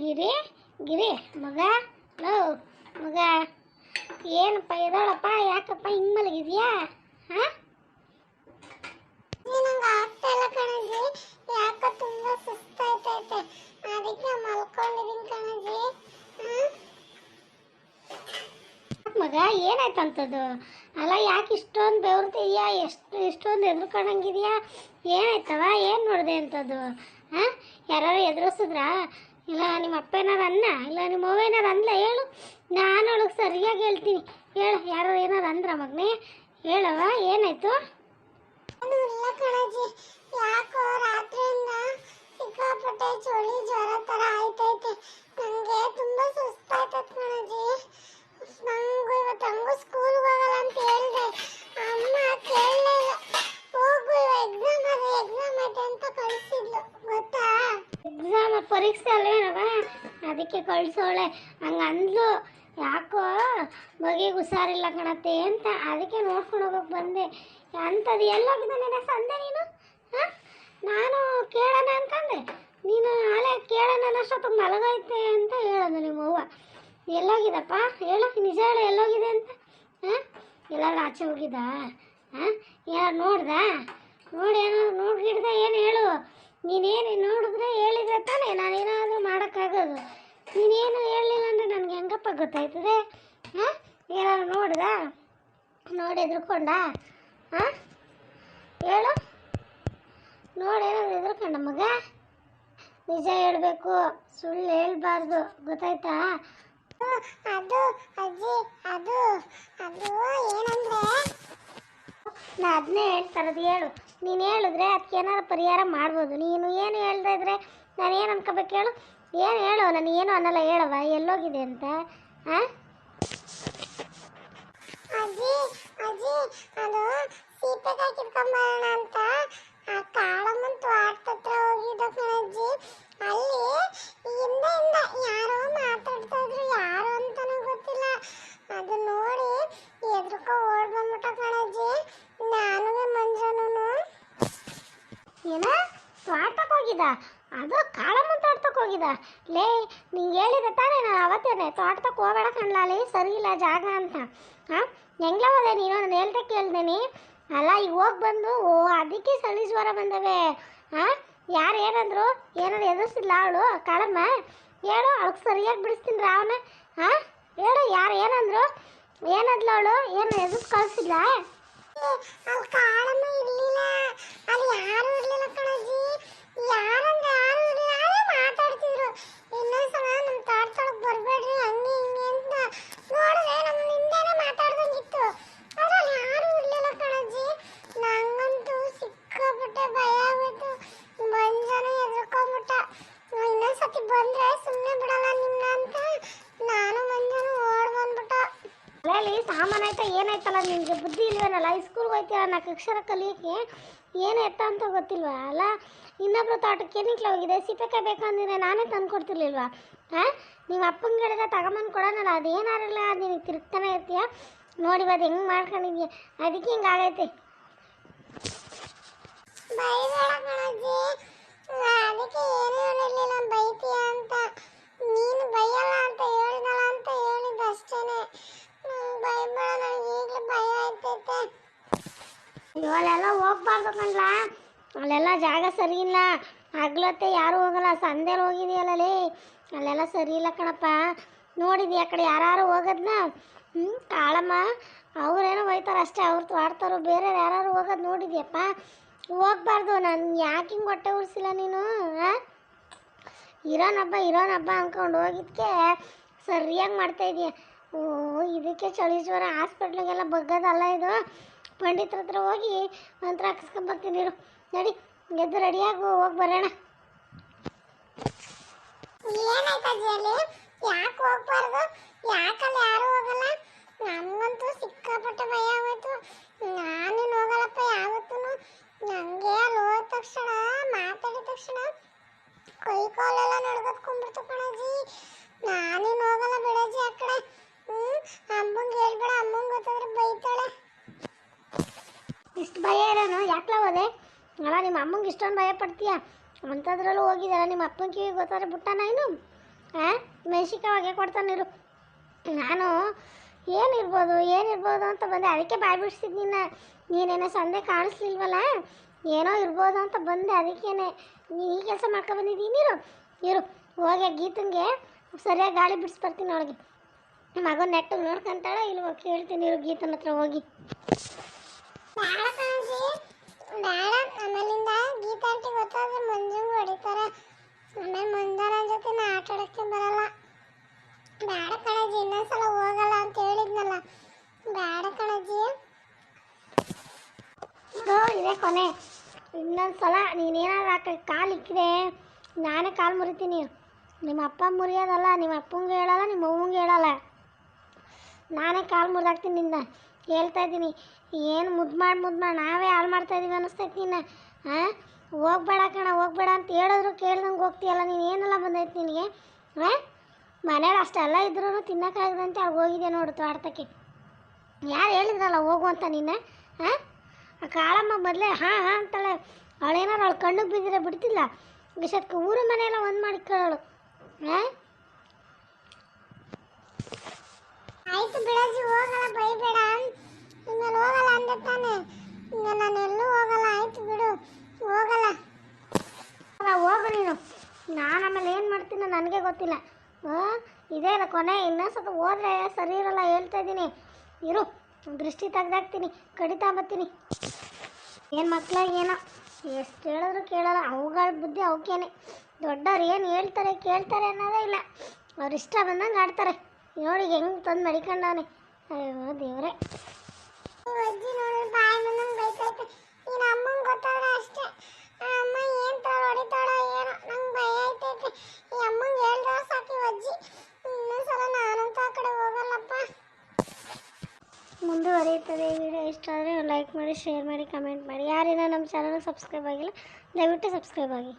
ಗಿರಿ ಗಿರಿ ಮಗ ಲೋ ಮಗ ಏನಪ್ಪ ಇದ್ದಾಳಪ್ಪ ಯಾಕಪ್ಪ ಹಿಂಗೆ ಮಲಗಿದ್ಯಾ ಹಾಂ ನಂಗೆ ಆಗ್ತಾ ಇಲ್ಲ ಕಣಜಿ, ಯಾಕೋ ತುಂಬಾ ಸುಸ್ತಾಯ್ತೈತೆ, ಅದಕ್ಕೆ ಮಲ್ಕೊಂಡಿದ್ದೀನಿ ಕಣಜಿ. ಮಗ ಏನಾಯ್ತಂತದ್ದು ಅಲ್ಲ ಯಾಕೆ ಇಷ್ಟೊಂದು ಬೆವರ್ತಿದ್ಯಾ ಇಷ್ಟೊಂದು ಎದ್ರುಕೊಂಡಂಗಿದ್ಯಾ ಏನಾಯ್ತವ ಏನು ನೋಡಿದೆ ಅಂತದ್ದು ಹಾಂ ಯಾರು ಎದುರಿಸಿದ್ರಾ ಇಲ್ಲ ನಿಮ್ಮ ಅಪ್ಪ ಏನಾರು ಅನ್ನ ಇಲ್ಲ ನಿಮ್ಮ ಅವ್ವ ಏನಾರು ಅಂದ್ಲ ಹೇಳು ನಾನು ಅವಳಿಗೆ ಸರಿಯಾಗಿ ಹೇಳ್ತೀನಿ ಹೇಳು ಯಾರು ಏನಾರು ಅಂದ್ರ ಮಗನೇ ಹೇಳವ ಏನಾಯ್ತು ಇಲ್ಲ ಕಣಜಿ, ಯಾಕೋ ರಾತ್ರಿಯಿಂದ ಸಿಕ್ಕಾಪಟ್ಟೆ ಚಳಿ ಜ್ವರ ತರ ಆಯ್ತೈತೆ, ನಂಗೆ ತುಂಬಾ ಸುಸ್ತಾಯ್ತೈತೆ ಕಣಜಿ. ನಂಗೂ ಇವತ್ತು ಹಂಗೂ ಸ್ಕೂಲ್ಗೆ ಹೋಗಲ್ಲ ಅಂತ ಹೇಳಿದೆ, ಅಮ್ಮ ಕೇಳಲೇ ಇಲ್ಲ. ಹೋಗು ಎಕ್ಸಾಮ್ ಐತೆ ಅಂತ ಕಳಿಸಿದ್ಲು ಗೊತ್ತಾ. ಎಕ್ಸಾಮ್ ಪರೀಕ್ಷೆ ಅಲ್ವೇನವ ಅದಕ್ಕೆ ಕಳ್ಸೋಳೆ ಹಂಗೆ ಅಂದ್ಲು ಯಾಕೋ ಬಗೆಗೆ ಹುಷಾರಿಲ್ಲ ಕಣತ್ತೆ ಅಂತ ಅದಕ್ಕೆ ನೋಡ್ಕೊಂಡು ಹೋಗಕ್ಕೆ ಬಂದೆ ಅಂಥದ್ದು ಎಲ್ಲೋಗಿದ್ದಾನೆ ಸಂದೆ ನೀನು ಹಾಂ ನಾನು ಕೇಳೋಣ ಅನ್ಕಂಡೆ ನೀನು ಅಲೆ ಕೇಳೋಣ ಅನ್ನೋಷ್ಟೊತ್ತಿಗೆ ಮಲಗೈತೆ ಅಂತ ಹೇಳೋದು ನಿಮ್ಮ ಅವ್ವ ಎಲ್ಲೋಗಿದಪ್ಪ ಹೇಳು ನಿಜ ಹೇಳು ಎಲ್ಲೋಗಿದೆ ಅಂತ ಹಾಂ ಎಲ್ಲರೂ ಆಚೆ ಹೋಗಿದ್ದ ಹಾಂ ಯಾರು ನೋಡ್ದ ನೋಡಿ ಏನಾದ್ರು ನೋಡ್ಗಿಡ್ದ ಏನು ಹೇಳು ನೀನೇನು ನೋಡಿದ್ರೆ ಹೇಳಿದ್ರೆ ತಾನೇ ನಾನೇನಾದರೂ ಮಾಡೋಕ್ಕಾಗೋದು ನೀನೇನು ಹೇಳಲಿಲ್ಲ ಅಂದರೆ ನನಗೆ ಹೆಂಗಪ್ಪ ಗೊತ್ತಾಯ್ತದೆ ಹಾಂ ಏನಾದ್ರು ನೋಡ್ದ ನೋಡಿ ಎದ್ರುಕೊಂಡ ಹಾಂ ಹೇಳು ನೋಡಿ ಏನಾದ್ರು ಎದ್ರುಕೊಂಡ ಮಗ ನಿಜ ಹೇಳಬೇಕು ಸುಳ್ಳು ಹೇಳ್ಬಾರ್ದು ಗೊತ್ತಾಯ್ತಾ. ಅದು ಅಜ್ಜಿ ಅದು ಅದು ಏನಂದ್ರೆ ನಾ ಅದನ್ನೇ ಹೇಳ್ತಾರದು ಹೇಳು ನೀನು ಹೇಳಿದ್ರೆ ಅದಕ್ಕೆ ಏನಾರು ಪರಿಹಾರ ಮಾಡ್ಬೋದು ನೀನು ಏನು ಹೇಳ್ತಾ ಇದ್ರೆ ನಾನು ಏನು ಅನ್ಕೋಬೇಕು ಹೇಳು ಏನು ಹೇಳು ನಾನು ಏನು ಅನ್ನಲ್ಲ ಹೇಳವ ಎಲ್ಲೋಗಿದೆ ಅಂತ ಹಾಂ ಅಜ್ಜಿ ಅಜ್ಜಿ ಅದು ಸೀತೆಕಾಯಿ ಕಿತ್ಕೊಂಬರೋಣ ಅಂತ ಆ ಕಾಳಮ್ಮನ ತೋಟದ ಹತ್ರ ಹೋಗಿದ್ದ ಕಣಜ್ಜಿ. ಅಲ್ಲಿ ಹಿಂದೆಯಿಂದ ಯಾರೋ ಮಾತಾಡ್ತಾ ಇದ್ರು, ಯಾರು ಅಂತಾನೂ ಗೊತ್ತಿಲ್ಲ. ಅದು ನೋಡಿ ಎದ್ರುಕೊ ಓಡ್ ಬಂದ್ಬಿಟ್ಟ ಕಣಜ್ಜಿ, ನಾನು ಮಂಜನೂ. ಏನ ತೋಟಕ್ಕೆ ಹೋಗಿದ್ದ ಅದು ಕಾಳಮ್ಮ ತೋಟಕ್ಕೆ ಹೋಗಿದ್ದ ಲೇ ನಿಂಗೆ ಹೇಳಿದೆ ತಾನೇ ನಾನು ಅವತ್ತೇನೆ ತೋಟಕ್ಕೆ ಹೋಗಬೇಡ ಕಣ್ಲಾಲಿ ಸರಿ ಇಲ್ಲ ಜಾಗ ಅಂತ ಹಾಂ ಹೆಂಗ್ಲ ಹೋದೆ ನೀನು ನಾನು ಹೇಳ್ದೆ ಕೇಳ್ದೇನಿ ಅಲ್ಲ ಈಗ ಹೋಗಿ ಬಂದು ಓ ಅದಕ್ಕೆ ಚಳಿ ಜ್ವರ ಬಂದವೆ ಹಾಂ ಯಾರು ಏನಂದ್ರು ಏನಾದ್ರು ಎದುರಿಸಿಲ್ಲ ಅವಳು ಕಾಳಮ್ಮ ಹೇಳು ಅವಳಿಗೆ ಸರಿಯಾಗಿ ಬಿಡಿಸ್ತೀನಿ ರಾವಣ ಹಾಂ ಹೇಳು ಯಾರು ಏನಂದ್ರು ಏನದ್ಲು ಅವಳು ಏನು ಎದುರಿಸಿ ಕಳಿಸಿಲ್ಲ ಅಲ್ಲಿ ಕಾಳಮ್ಮ ಇರ್ಲಿಲ್ಲ, ಅಲ್ಲಿ ಯಾರು ಇರ್ಲಿಲ್ಲ ಕಣಜ್ಜಿ. ಯಾರಂದ್ರೆ ಯಾರು ಇರ್ಲಿಲ್ಲ, ಅಲ್ಲೇ ಮಾತಾಡ್ತಿದ್ರು. ಇನ್ನೊಂದ್ಸಲ ನಮ್ಮ ತೋಟದೊಳಗೆ ಬರ್ಬೇಡ್ರಿ ಹಂಗೆ ಹಿಂಗೆ ಅಂತ ನೋಡಿದ್ರೆ ನಮ್ಮ ಹಿಂದೆನೇ ಮಾತಾಡ್ದಂಗಿತ್ತು. ಅದ್ರಲ್ಲಿ ಯಾರು ಇರ್ಲಿಲ್ಲ ಕಣಜ್ಜಿ. ನಂಗಂತೂ ಸಿಕ್ಕಾಪಟ್ಟೆ ಭಯ ಆಗೋಯ್ತು, ಮಂಜನ ಎದ್ರುಕೊಂಡ್ಬಿಟ್ಟ. ಇನ್ನೊಂದ್ಸತಿ ಬಂದ್ರೆ ಸುಮ್ಮನೆ ಬಿಡಲ್ಲ ನಿಮ್ನ ಅಂತ ನಾನು ಮಂಜನ ಓಡ್ ಬಂದ್ಬಿಟ್ಟ. ಅಲ್ಲಿ ಸಾಮಾನು ಆಯ್ತಾ ಏನಾಯ್ತಲ್ಲ ನಿನಗೆ ಬುದ್ಧಿ ಇಲ್ವೇನಲ್ಲ ಸ್ಕೂಲ್ಗೆ ಹೋಯ್ತೀಯ 4 ಅಕ್ಷರ ಕಲಿಯೋಕ್ಕೆ ಏನಾಯ್ತ ಅಂತ ಗೊತ್ತಿಲ್ವಾ ಅಲ್ಲ ಇನ್ನೊಬ್ರು ತೋಟಕ್ಕೆ ಏನಿಕ್ಲ ಹೋಗಿದೆ ಸಿಪ್ಪೆಕಾಯಿ ಬೇಕಂದಿದ್ರೆ ನಾನೇ ತಂದು ಕೊಡ್ತಿರ್ಲಿಲ್ವಾ ಹಾಂ ನಿಮ್ಮ ಅಪ್ಪಂಗೆ ಹೇಳಿದ್ರೆ ತಗೊಂಬಂದು ಕೊಡೋಣಲ್ಲ ಅದು ಏನಾರಲ್ಲ ಅದು ನಿನಗೆ ತಿರುಗ್ತಾನೆ ಇರ್ತೀಯ ನೋಡಿ ಅದು ಹೆಂಗೆ ಮಾಡ್ಕೊಂಡಿದ್ಯಾ ಅದಕ್ಕೆ ಹಿಂಗಾಗೈತೆ ಬೈಬೇಡ ಕಣಜ್ಜಿ, ಅದಕ್ಕೆ ಏನೂ ಹೇಳಿರ್ಲಿಲ್ಲ ಬೈತೀಯ ಅಂತ. ನೀನು ಬೈಯಲ್ಲ ಅಂತ ಹೇಳಿದಲ್ಲ ಅಂತ ಹೇಳಿದ್ದು ಅಷ್ಟೇನೆ. ಬೈಬೇಡ, ನನಗೆ ಈಗಲೇ ಭಯ ಆಯ್ತೈತೆ. ಅಲ್ಲೆಲ್ಲ ಹೋಗ್ಬಾರ್ದು ಕಣ್ಲ ಅಲ್ಲೆಲ್ಲ ಜಾಗ ಸರಿ ಇಲ್ಲ ಹಗ್ಲೊತ್ತೆ ಯಾರು ಹೋಗಲ್ಲ ಸಂದೇಲಿ ಹೋಗಿದೆಯಲ್ಲೇ ಅಲ್ಲೆಲ್ಲ ಸರಿ ಇಲ್ಲ ಕಣಪ್ಪ ನೋಡಿದ್ಯಾ ಆ ಕಡೆ ಯಾರು ಹೋಗೋದನ್ನ ಕಾಳಮ್ಮ ಅವ್ರೇನೋ ಹೋಯ್ತಾರೆ ಅಷ್ಟೇ ಅವ್ರು ತೋಡ್ತಾರೋ ಬೇರೆ ಯಾರು ಹೋಗೋದು ನೋಡಿದ್ಯಪ್ಪ ಹೋಗ್ಬಾರ್ದು ನಾನು ಯಾಕೆ ಹಿಂಗೆ ಹೊಟ್ಟೆ ಉರ್ಸಿಲ್ಲ ನೀನು ಹಾಂ ಇರೋನಬ್ಬ ಅಂದ್ಕೊಂಡು ಹೋಗಿದ್ದಕ್ಕೆ ಸರಿಯಾಗಿ ಮಾಡ್ತಾಯಿದ್ದೀಯ ಓ ಇದಕ್ಕೆ ಚಳಿ ಜ್ವರ ಹಾಸ್ಪಿಟ್ಲಿಗೆಲ್ಲ ಬಗ್ಗದಲ್ಲ ಇದು ಪಂಡಿತರ ಹತ್ರ ಹೋಗಿ ಮಂತ್ರ ಹಾಕಿಸ್ಕೊಂಬರ್ತೀನಿ ನಡಿ ಎದ್ದು ರೆಡಿಯಾಗಿ ಹೋಗಿ ಬರೋಣ. ಏನಾಯ್ತಜ್ಜಿ ಅಲ್ಲಿ? ಯಾಕೆ ಹೋಗ್ಬಾರ್ದು? ಯಾಕಲ್ಲಿ ಯಾರು ಹೋಗಲ್ಲ? ನಮಗಂತೂ ಸಿಕ್ಕಾಪಟ್ಟೆ ಭಯ ಆಗೋಯ್ತು. ನಾನೇನು ಹೋಗಲ್ಲಪ್ಪ ಯಾವತ್ತೂ. ನನಗೆ ಅಲ್ಲಿ ಹೋದ ತಕ್ಷಣ ಮಾತಾಡಿದ ತಕ್ಷಣ ಕೈ ಕಾಲೆಲ್ಲ ನಡ್ಕೊತ್ಕೊಂಡ್ಬಿಡ್ತು ಕಣಜ್ಜಿ. ನಾನೇನು ಹೋಗಲ್ಲ ಬಿಡಜ್ಜಿ ಆ ಕಡೆ. ಅಮ್ಮಂಗೆ ಹೇಳ್ಬೇಡ, ಅಮ್ಮಂಗೆ ಗೊತ್ತಾದ್ರೆ ಬೈತಾಳೆ. ಇಷ್ಟು ಭಯ ಇರೋನು ಯಾಕೆ ಹೋದೆ ಅಲ್ಲ ನಿಮ್ಮ ಅಮ್ಮಂಗೆ ಇಷ್ಟೊಂದು ಭಯ ಪಡ್ತೀಯ ಅಂಥದ್ರಲ್ಲೂ ಹೋಗಿದ್ದಾರ ನಿಮ್ಮ ಅಪ್ಪನ ಕಿವಿ ಗೊತ್ತಾದ್ರೆ ಬಿಟ್ಟಾನ ಇನ್ನು ಹಾಂ ಮೆಣಸಿನ್ಕಾಯಿ ಹೊಗೆ ಕೊಡ್ತಾನಿರು. ನಾನು ಏನಿರ್ಬೋದು ಅಂತ ಬಂದೆ, ಅದಕ್ಕೆ ಬಾಯ್ ಬಿಡಿಸಿದ್ದು ನೀನೇನೋ ಸಂದೆ ಕಾಣಿಸ್ಲಿಲ್ವಲ್ಲ, ಏನೋ ಇರ್ಬೋದು ಅಂತ ಬಂದೆ, ಅದಕ್ಕೇನೆ ನೀನು ಈ ಕೆಲಸ ಮಾಡ್ಕೊಬಂದಿದ್ದೀನಿ. ಇರು ಹೋಗಿ ಗೀತಂಗೆ ಸರಿಯಾಗಿ ಗಾಳಿ ಬಿಡಿಸ್ಬರ್ತೀನಿ. ಅವಳಿಗೆ ಮಗನ ನೆಟ್ಟಿಗೆ ನೋಡ್ಕೊಂತಾಳೆ ಇಲ್ವ ಕೇಳ್ತೀನಿ. ಇರು ಗೀತನ ಹತ್ರ ಹೋಗಿ. ಬೇಡ ಕಣಜ್ಜಿ ಬೇಡ, ಆಮೇಲಿಂದ ಗೀತಾಂಟಿ ಗೊತ್ತಾದ್ರೆ ಮಂಜುಂಗ್ ಹೊಡಿತಾರೆ, ಆಮೇಲೆ ಮಂಜನ ಜೊತೆ ನಾ ಆಟ ಆಡೋಕ್ಕೆ ಬರಲ್ಲ. ಬೇಡ ಕಣಜ್ಜಿ, ಇನ್ನೊಂದ್ಸಲ ಹೋಗಲ್ಲ ಅಂತ ಹೇಳಿದ್ನಲ್ಲ, ಬೇಡ ಕಣಜ್ಜಿ. ಇದೇ ಕೊನೆ, ಇನ್ನೊಂದ್ಸಲ ನೀನೇನಾದ್ರು ಕಾಲು ಇಕ್ಕಿದೆ ನಾನೇ ಕಾಲು ಮುರಿತೀನಿ. ನಿಮ್ಮ ಅಪ್ಪ ಮುರಿಯೋದಲ್ಲ, ನಿಮ್ಮ ಅಪ್ಪಂಗೆ ಹೇಳಲ್ಲ, ನಿಮ್ಮ ಅವ್ವಂಗೆ ಹೇಳಲ್ಲ, ನಾನೇ ಕಾಲು ಮುರಿದಾಕ್ತೀನಿ ನಿಂದ. ಹೇಳ್ತಾ ಇದ್ದೀನಿ, ಏನು ಮುದ್ದು ಮಾಡಿ ನಾವೇ ಹಾಳು ಮಾಡ್ತಾಯಿದ್ದೀವಿ ಅನ್ನಿಸ್ತೈತಿ ನಿನ್ನ. ಹಾಂ ಹೋಗ್ಬೇಡ ಕಣ, ಹೋಗ್ಬೇಡ ಅಂತ ಹೇಳಿದ್ರು ಕೇಳ್ದಂಗೆ ಹೋಗ್ತೀಯಲ್ಲ ನೀನು. ಏನೆಲ್ಲ ಬಂದೈತೆ ನಿನಗೆ? ಹಾಂ ಮನೇಲಿ ಅಷ್ಟೆಲ್ಲ ಇದ್ರೂ ತಿನ್ನೋಕ್ಕಾಗದಂತೆ ಅವ್ಳು ಹೋಗಿದೆ ನೋಡು ತೋಟಕ್ಕೆ. ಯಾರು ಹೇಳಿದ್ರಲ್ಲ ಹೋಗು ಅಂತ ನಿನ್ನ? ಹಾಂ ಆ ಕಾಳಮ್ಮ ಮೊದಲೇ ಹಾಂ ಅಂತಾಳೆ. ಅವಳೇನಾರು ಅವಳು ಕಣ್ಣಿಗೆ ಬಿದ್ದಿರ ಬಿಡ್ತಿಲ್ಲ, ಇಷ್ಟಕ್ಕೆ ಊರು ಮನೆಯೆಲ್ಲ ಒಂದು ಮಾಡಿ ಕೇಳೋಳು. ಹಾಂ ಆಯ್ತು ಬಿಡಜ್ಜಿ, ಹೋಗಲ್ಲ, ಬೈಬೇಡ. ಇನ್ಮೇಲೆ ಹೋಗಲ್ಲ ಅಂದೆ ತಾನೆ, ಈಗ ನಾನು ಎಲ್ಲೂ ಹೋಗಲ್ಲ. ಆಯ್ತು ಬಿಡು, ಹೋಗಲ್ಲ. ಹೋಗು ನೀನು, ನಾನು ಆಮೇಲೆ ಏನು ಮಾಡ್ತೀನೋ ನನಗೆ ಗೊತ್ತಿಲ್ಲ. ಇದೇ ಅಲ್ಲ ಕೊನೆ, ಇನ್ನೊಂದು ಸ್ವಲ್ಪ ಹೋದ್ರೆ ಸರಿ ಇರಲ್ಲ ಹೇಳ್ತಾ ಇದ್ದೀನಿ. ಇರು ದೃಷ್ಟಿ ತೆಗ್ದಾಕ್ತೀನಿ, ಕಡಿತಾ ಬರ್ತೀನಿ. ಏನು ಮಕ್ಕಳಾಗೇನೋ ಎಷ್ಟು ಹೇಳಿದ್ರು ಕೇಳಲ್ಲ, ಅವುಗಳ ಬುದ್ಧಿ ಅವಕ್ಕೇನೆ. ದೊಡ್ಡವ್ರು ಏನು ಹೇಳ್ತಾರೆ ಕೇಳ್ತಾರೆ ಅನ್ನೋದೇ ಇಲ್ಲ, ಅವ್ರು ಇಷ್ಟ ಬಂದಂಗೆ ಆಡ್ತಾರೆ. ನೋಡಿ ಹೆಂಗೆ ತಂದು ಮಡಿಕೊಂಡವನೆ. ಅಯ್ಯೋ ದೇವ್ರೆ. ಅಜ್ಜಿ ನೋಡಿ ಬಾಯಿ ಬಂದಂಗೆ ಬೈತೈತೆ. ನೀನು ಅಮ್ಮಂಗೆ ಗೊತ್ತಾದ್ರೆ ಅಷ್ಟೇ, ಆ ಅಮ್ಮ ಏನು ತರ ಹೊಡಿತಾಳ ಏನೋ, ನಂಗೆ ಭಯ ಆಯ್ತೈತೆ. ಈ ಅಮ್ಮಂಗೆ ಹೇಳ್ದ ಸಾಕಿ ಅಜ್ಜಿ, ಇನ್ನೊಂದ್ಸಲ ನಾನಂತೂ ಆ ಕಡೆ ಹೋಗಲ್ಲಪ್ಪ. ಮುಂದುವರಿಯುತ್ತದೆ ಈ ವಿಡಿಯೋ. ಇಷ್ಟ ಆದರೆ ಲೈಕ್ ಮಾಡಿ, ಶೇರ್ ಮಾಡಿ, ಕಮೆಂಟ್ ಮಾಡಿ. ಯಾರೇನೋ ನಮ್ಮ ಚಾನಲ್ಗೆ ಸಬ್ಸ್ಕ್ರೈಬ್ ಆಗಿಲ್ಲ ದಯವಿಟ್ಟು ಸಬ್ಸ್ಕ್ರೈಬ್ ಆಗಿ.